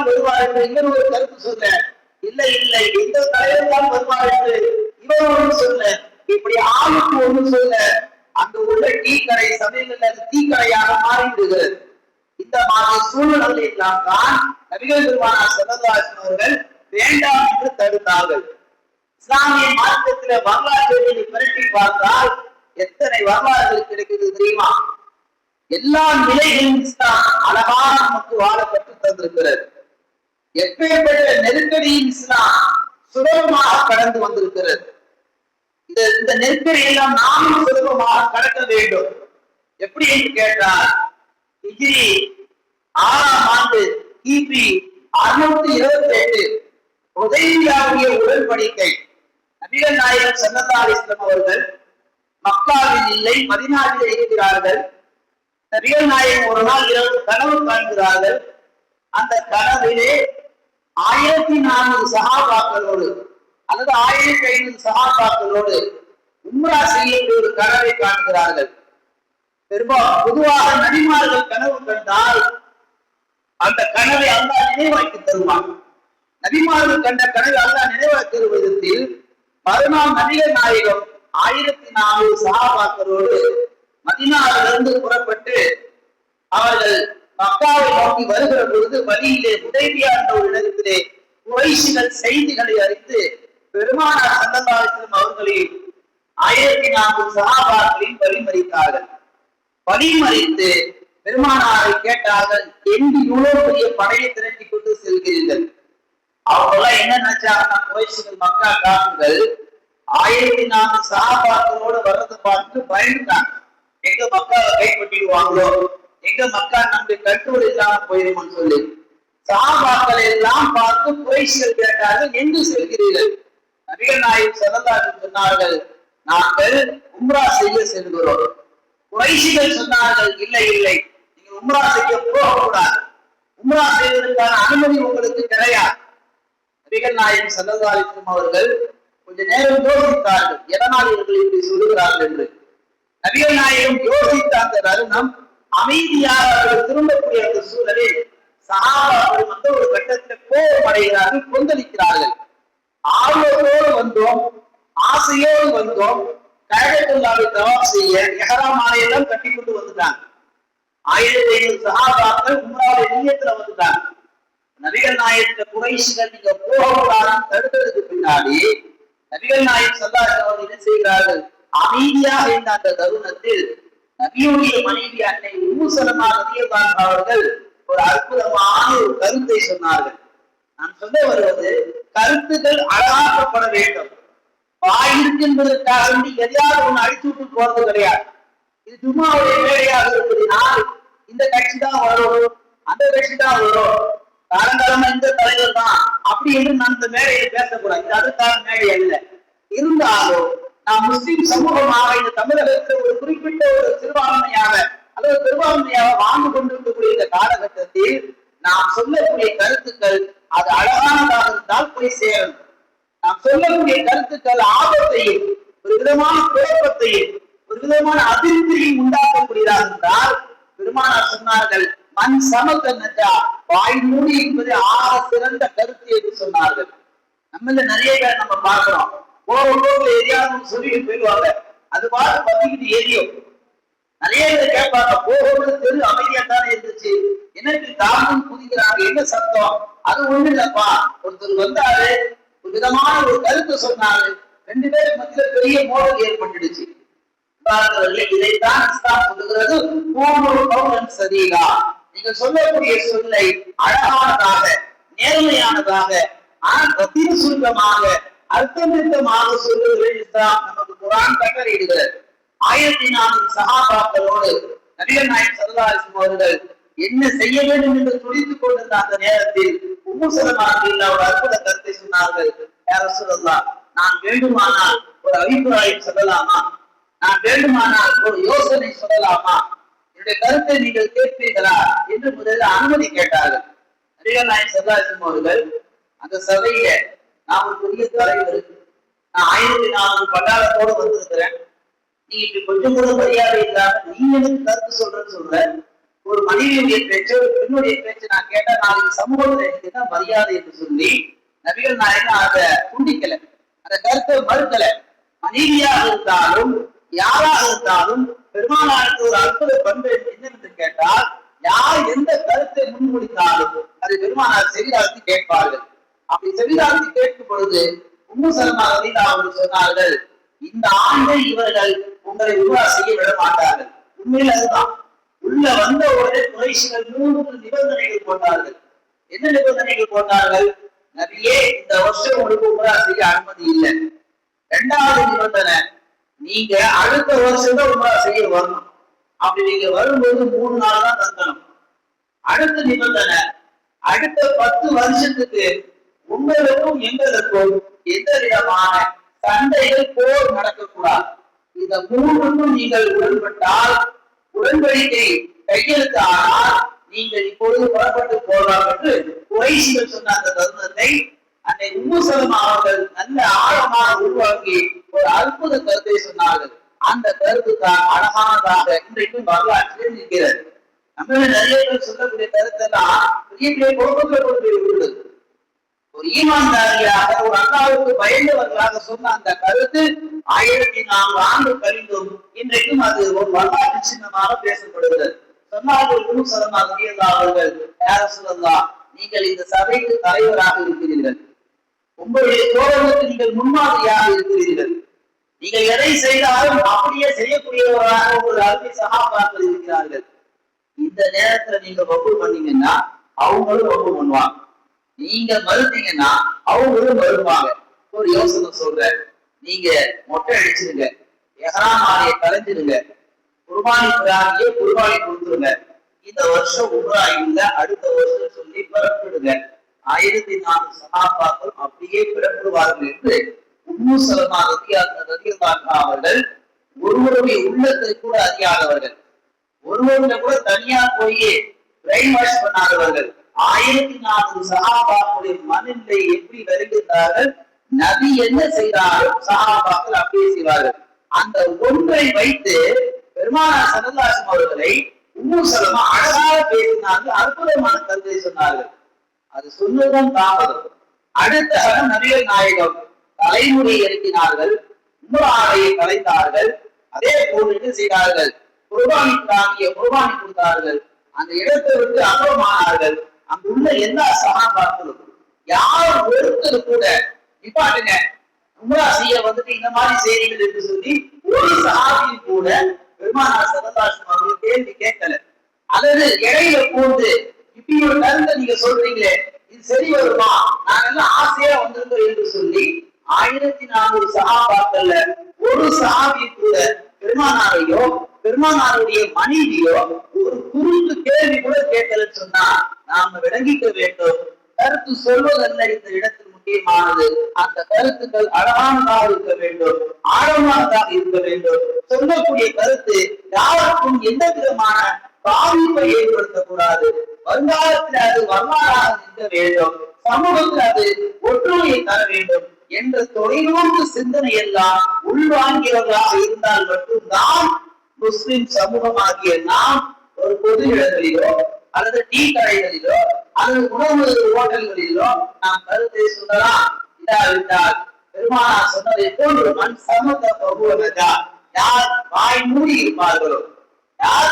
தான் வருவார் என்று இன்னொரு ஒரு கருத்து சொல்ல, இல்லை இல்லை இந்த தலைவர் தான் வருவார் என்று இவர் ஒன்று சொல்ல, இப்படி ஆளுக்கு ஒன்று சொல்ல அங்கு உள்ள டீ கடை சமயங்களில் தீக்கடையாக மாறிவிடுகிறது. இந்த மாதிரி சூழ்நிலை எல்லாம் தான் நபிகள் பெருமானார் ஸல்லல்லாஹு அலைஹி வஸல்லம் அவர்கள் வேண்டாம் என்று தடுத்தார்கள். இஸ்லாமிய மார்க்கத்தில வரலாற்றை புரட்டி பார்த்தால் எத்தனை வரலாறுகள் கிடைக்கிறது தெரியுமா? எல்லா நிலைகளிலும் இஸ்லாம் அழகான நமக்கு வாழ கற்று தந்திருக்கிறது. எப்பேற்பட்ட நெருக்கடியும் இஸ்லாம் சுலபமாக கடந்து வந்திருக்கிறது. இந்த நெருக்கடி எல்லாம் நாமும் சுலபமாக கடக்க வேண்டும். எப்படி என்று கேட்டால், ஹிஜ்ரி 6ஆம் ஆண்டு கிபி 628 ஹுதைபியாவுடைய உடன்படிக்கை, நபிகள் நாயகம் ஸல்லல்லாஹு அலைஹி வஸல்லம் அவர்கள் மக்காவில் இல்லை, மதீனாவிலே இருக்கிறார்கள். நபிகள் நாயகம் ஒரு நாள் இரவு கனவு காண்கிறார்கள். அந்த கனவிலே 1400 சஹாபாக்களோடு அல்லது 1500 சஹாபாக்களோடு உம்ரா செய்யக்கூடிய ஒரு கனவை காண்கிறார்கள். பொதுவாக நபிமார்கள் கனவு கண்டால் அந்த கனவை அல்லாஹ் நினைவாக்கி தருவான். நபிமார்கள் கண்ட கனவை அல்லாஹ் நினைவாக்கி விதத்தில் மறுநாள் நபிகள் நாயகம் 1400 சஹாபாக்களோடு மதீனாவிலிருந்து புறப்பட்டு அவர்கள் மக்காவை நோக்கி வருகிற பொழுது வழியிலே ஹுதைபியா என்ற ஒரு இடத்திலே குறைஷிகள் செய்திகளை அறிந்து பெருமானார் ஸல்லல்லாஹு அலைஹி வஸல்லம் அவர்களை 1400 சஹாபாக்களையும் வழிமறித்தார்கள். வழிமறித்து பெருமானாரை கேட்டார்கள், எங்கு இவ்வளவு பெரிய படையை திரட்டி கொண்டு செல்கிறீர்கள்? அவங்கெல்லாம் என்ன நினைச்சாங்கன்னா, குறைஷிகள் மக்கா காப்புகள் 1400 சஹாபாக்களோடு வர்றதை பார்த்து பயந்துட்டாங்க. எங்க மக்காவை கைப்பற்றிடுவாங்களோ, எங்க மக்கா நம்முடைய கண்ட்ரோல் இல்லாம போயிருமோன்னு சொல்லி சஹாபாக்கள் எல்லாம் பார்த்து குறைஷிகள் கேட்டார்கள், எங்கு செல்கிறீர்கள்? நபிகள் நாயகம் ஸல்லல்லாஹு அலைஹி வஸல்லம் சொன்னார்கள், நாங்கள் உம்ரா செய்ய செல்கிறோம். குறைஷிகள் சொன்னார்கள், இல்லை இல்லை, நீங்க உம்ரா செய்ய போகக்கூடாது, உம்ரா செய்வதற்கான அனுமதி உங்களுக்கு கிடையாது. நபிகள் நாயகம் ஸல்லல்லாஹு அலைஹி வஸல்லம் அவர்கள் கொஞ்ச நேரம் யோசித்தார்கள், எதனால் இவர்கள் இப்படி சொல்லுகிறார்கள் என்று. நபிகள் நாயகம் யோசித்த அந்த தருணம் அமைதியாக அவர்கள் திரும்பக்கூடிய அந்த சூழலில் சஹாபாக்கள் ஒரு கட்டத்தில் கோபம் அடைகிறார்கள், கொந்தளிக்கிறார்கள். ஆர்வத்தோடு வந்தோம், ஆசையோடு வந்தோம், கஅபத்துல்லாஹை தவாப் செய்ய இஹ்ராம் ஆடையெல்லாம் கட்டி கொண்டு வந்துட்டாங்க. 1500 சஹாபாக்கள் உம்ராவுடைய நியத்துல வந்துட்டாங்க. நபிகள் நாயகத்தை குறைஷிகள் நீங்க போகக்கூடாதுன்னு தடுத்ததுக்கு பின்னாடி நபிகள் நாயகம் ஸல்லல்லாஹு அலைஹி வஸல்லம் என்ன செய்கிறார்கள்? அமைதியாக இருந்த அந்த தருணத்தில் நபியுடைய மனைவி அன்னை உம்மு ஸலமா ரலியல்லாஹு அன்ஹா அவர்கள் ஒரு அற்புதமான ஒரு கருத்தை சொன்னார்கள். நான் சொல்ல வருவது, கருத்துக்கள் அழகாக்கப்பட வேண்டும். வாயிருக்கு என்பதற்காக எதையாவது ஒண்ணு அடிச்சு விட்டு போறது கிடையாது. இது ஜும்மாவுடைய வேலையாக இருப்பதினால் இந்த கட்சி தான் வரும், அந்த கட்சி தான் வரும், காலங்காலமா இந்த தலைவர் தான் அப்படி என்று நான் இந்த மேடையை பேசக்கூடாது. இது அதுக்கான மேடை அல்ல. இருந்தாலும் நாம் முஸ்லிம் சமூகமாக இந்த தமிழகத்தில் ஒரு குறிப்பிட்ட ஒரு சிறுபான்மையாக அல்லது பெரும்பான்மையாக வாழ்ந்து கொண்டிருக்கக்கூடிய இந்த காலகட்டத்தில் நாம் சொல்லக்கூடிய கருத்துக்கள் அது அழகானதாக இருந்தால் போய் சேரும். நாம் சொல்லக்கூடிய கருத்துக்கள் ஆபத்தையும் ஒரு விதமான குழப்பத்தையும் ஒரு விதமான அதிருப்தியையும் உண்டாக்கக்கூடியதாக இருந்தால் பெருமானார் சொன்னார்கள், மண் சமக்க நஜா, வாய் மூடி என்பது ஆக சிறந்த கருத்து என்று சொன்னார்கள். நம்மள நிறைய பேர் நம்ம பார்க்கிறோம், போக்குல எரியாதுன்னு சொல்லி போயிடுவாங்க, அது பாட்டு பத்திக்கிட்டு எரியும். நிறைய பேர் கேட்பாங்க, போகும்போது தெரு அமைதியா தானே இருந்துச்சு, எனக்கு தாமும் குதிக்கிறாங்க, என்ன சத்தம்? அது ஒண்ணு இல்லப்பா, ஒருத்தர் வந்தாரு, ஒரு விதமான ஒரு கருத்து சொன்னாரு, 2 பேருக்கு மத்தியில பெரிய மோதல் ஏற்பட்டுடுச்சு. இதைத்தான் இஸ்லாம் சொல்லுகிறது, சதீகா, நீங்க சொல்லக்கூடிய சொல்லை அழகானதாக நேர்மையானதாக ஆனால் சுருக்கமாக அர்த்தமிருத்தமாக சொல்லுவது இஸ்லாம் நமக்கு குர்ஆன் கட்டளையிடுகிறது. 1400 சஹாபாக்களோடு நபிகள் நாயகம் ஸல்லல்லாஹு அலைஹி வஸல்லம் அவர்கள் என்ன செய்ய வேண்டும் என்று துடித்துக் கொண்டிருந்த அந்த நேரத்தில் உம்மு ஸலமா ரலியல்லாஹு அன்ஹா ஒரு அற்புத கருத்தை சொன்னார்கள். யா ரசூலல்லாஹ், நான் வேண்டுமானால் ஒரு அபிப்பிராயம் சொல்லலாமா? நான் வேண்டுமானால் ஒரு யோசனை சொல்லலாமா? என்னுடைய கருத்தை நீங்கள் கேட்பீர்களா என்று முதலில் அனுமதி கேட்டார்கள். நபிகள் நாயகம் ஸல்லல்லாஹு அலைஹி வஸல்லம் அவர்கள் அந்த சபையில, நான் ஒரு பெரிய தலைவர், நான் 1400 பட்டாளத்தோடு வந்திருக்கிறேன், நீ இப்படி கொஞ்சம் கூட மரியாதை இல்லாம நீ எனக்கு கருத்து சொல்றேன்னு சொல்ற, ஒரு மனைவியுடைய பேச்சு ஒரு பெண்ணுடைய பேச்சு நான் கேட்டா நாளைக்கு சமூகத்துல எனக்கு என்ன மரியாதை என்று சொல்லி நபிகள் நாயகம் அதை துண்டிக்கல, அந்த கருத்தை மறுக்கல. மனைவியாக இருந்தாலும் யாராக இருந்தாலும் பெருமானாருக்கு ஒரு அற்புத பண்பு என்னவென்று கேட்டால், யார் எந்த கருத்தை முன்மொழிந்தாலும் அதை பெருமானார் செவிதாழ்த்தி கேட்பார்கள். அப்படி செவிதாழ்த்தி கேட்கும் பொழுது உம்மு சலமா ரலியல்லாஹு அவர்கள் சொன்னார்கள், இந்த ஆண்டை இவர்கள் உங்களை உருவா செய்ய விட மாட்டார்கள். உண்மையில் அதுதான். உள்ள வந்த உடனே குறைஷிகள் 3 நிபந்தனைகள் போட்டார்கள். என்ன நிபந்தனைகள் போட்டார்கள்? நபியே, இந்த வருஷம் உங்களுக்கு உம்ரா செய்ய அனுமதி இல்லை. 2வது நிபந்தனை, நீங்க அடுத்த வருஷம் தான் உம்ரா செய்ய வரணும். அப்படி நீங்க வரும்போது 3 நாள் தான் தங்கணும். அடுத்த நிபந்தனை, அடுத்த 10 வருஷத்துக்கு உங்களுக்கும் எங்களுக்கும் எந்த விதமான சண்டைகள் போர் நடக்கக்கூடாது. இந்த 3க்கும் நீங்கள் உடன்பட்டால், உடன்படிக்கை கையெழுத்து ஆனால் நீங்கள் இப்பொழுது புறப்பட்டு போகலாம் என்று குறைஷிகள் சொன்ன அந்த தருணத்தை அன்னை உம்மு சலமா அவர்கள் நல்ல ஆழமாக உருவாக்கி ஒரு அற்புத கருத்தை சொன்னார்கள். அந்த கருத்து தான் அழகானதாக இன்றைக்கும் வரலாற்றில் நிற்கிறது. நம்ம நிறைய பேர் சொல்லக்கூடிய கருத்தெல்லாம் பெரிய பெரிய குழப்பத்தில் கொண்டு விடுகிறது. ஒரு ஈமான்தாரியாக ஒரு அல்லாஹ்வுக்கு பயந்தவர்களாக சொன்ன அந்த கருத்து 1400 ஆண்டு கழிந்தும் இன்றைக்கும் அது ஒரு வரலாற்று சின்னமாக பேசப்படுகிறது. சொன்னார்கள் உம்மு சலமா ரலியல்லாஹு அவர்கள், யா ரசூலல்லாஹ், நீங்கள் இந்த சபைக்கு தலைவராக இருக்கிறீர்கள், உங்களுடைய தோழர்களுக்கு நீங்கள் முன்மாதிரியாக இருக்கிறீர்கள், நீங்கள் எதை செய்தாலும் அப்படியே செய்யக்கூடியவராக ஒரு அருமை சகாபாக்கள் இருக்கிறார்கள். இந்த நேரத்துல நீங்க வம்பு பண்ணீங்கன்னா அவங்களும் வம்பு பண்ணுவாங்க, நீங்க மறுத்தீங்கன்னா அவங்களும் மறுப்பாங்க. ஒரு யோசனை சொல்றேன், நீங்க மொட்டை அடிச்சிருங்க, எஹ்ராம் ஆடையை கலைஞ்சிருங்க, குர்பானி பிராணியை குர்பானி கொடுத்துருங்க, இந்த வருஷம் உம்ரா இல்ல அடுத்த வருஷம் சொல்லி பிறப்பிடுங்க. 1400 சஹாபாக்கள் அப்படியே பிறப்பிடுவார்கள் என்று உம்மு சலமா ரலியல்லாஹு அவர்கள் ஒருவருடைய உள்ளத்தை கூட அறியாதவர்கள், ஒருவருடைய கூட தனியா போய் பிரெயின் வாஷ் பண்ணாதவர்கள் 1400 சஹாபாக்களுடைய மனநிலை எப்படி வருகின்றார்கள். நபி என்ன செய்தாலும் சஹாபாக்கள் அப்படியே செய்வார்கள். அந்த ஒன்றை வைத்து பெருமானார் ஸல்லல்லாஹு அலைஹி அவர்களை உம்மு சலமா அழகாக பேசினார்கள், அற்புதமான கருத்தை சொன்னார்கள். அது சொன்னதும் தாமதம். அடுத்த நபிகள் நாயகம் தலைமுறை இறக்கினார்கள், உம்ரா ஆடையை கலைத்தார்கள், அதே போன்று செய்தார்கள், குர்பானி பிராணியை குர்பானி கொடுத்தார்கள், அந்த இடத்தை விட்டு அகலமானார்கள். அங்குள்ள எல்லா சஹாபாக்களும் யார் ஒருத்தர் கூட நிப்பாட்டுங்க உம்ரா செய்ய வந்துட்டு இந்த மாதிரி செய்திகள் என்று சொல்லி ஒரு சஹாபியும் கூட பெருமானார் ஸல்லல்லாஹு அலைஹி வஸல்லம் கேள்வி கேட்கல. அல்லது இடையில போந்து இப்படி ஒரு கருத்தை நீங்க சொல்றீங்களே, இது சரி வருமா, நாங்க எல்லாம் ஆசையா வந்திருக்கோம் என்று சொல்லி 1400 சஹாபாக்கள்ல ஒரு சஹாபி கூட பெருமானாரையோ பெருமானாருடைய மனைவியோ ஒரு குறுக்கு கேள்வி கூட கேட்கலன்னு சொன்னா நாம விளங்கிக்க வேண்டும். கருத்து சொல்வதல்ல இந்த இடத்தில் முக்கியமானது, அந்த கருத்துக்கள் அழகானதாக இருக்க வேண்டும், ஆழமானதாக இருக்க வேண்டும். சொல்லக்கூடிய கருத்து யாருக்கும் எந்த விதமான பாதிப்பை ஏற்படுத்தக்கூடாது. வருங்காலத்தில் அது வரலாறாக நிற்க வேண்டும், சமூகத்தில் அது ஒற்றுமையை தர வேண்டும் என்ற தொலைநோக்கு சிந்தனை எல்லாம் உள்வாங்கியவர்களாக இருந்தால் மட்டும்தான் முஸ்லிம் சமூகமாகிய நாம் ஒரு பொது இடங்களிலோ அல்லது டீ கடைகளிலோ அல்லது உணவு ஹோட்டல்களிலோ நாம் கருத்தை சொல்லலாம். இல்லாவிட்டால் பெருமானார் சொன்னதை போன்று மண் சமத்த பகுவனதா, யார் வாய் மூடி இருப்பார்களோ, யார்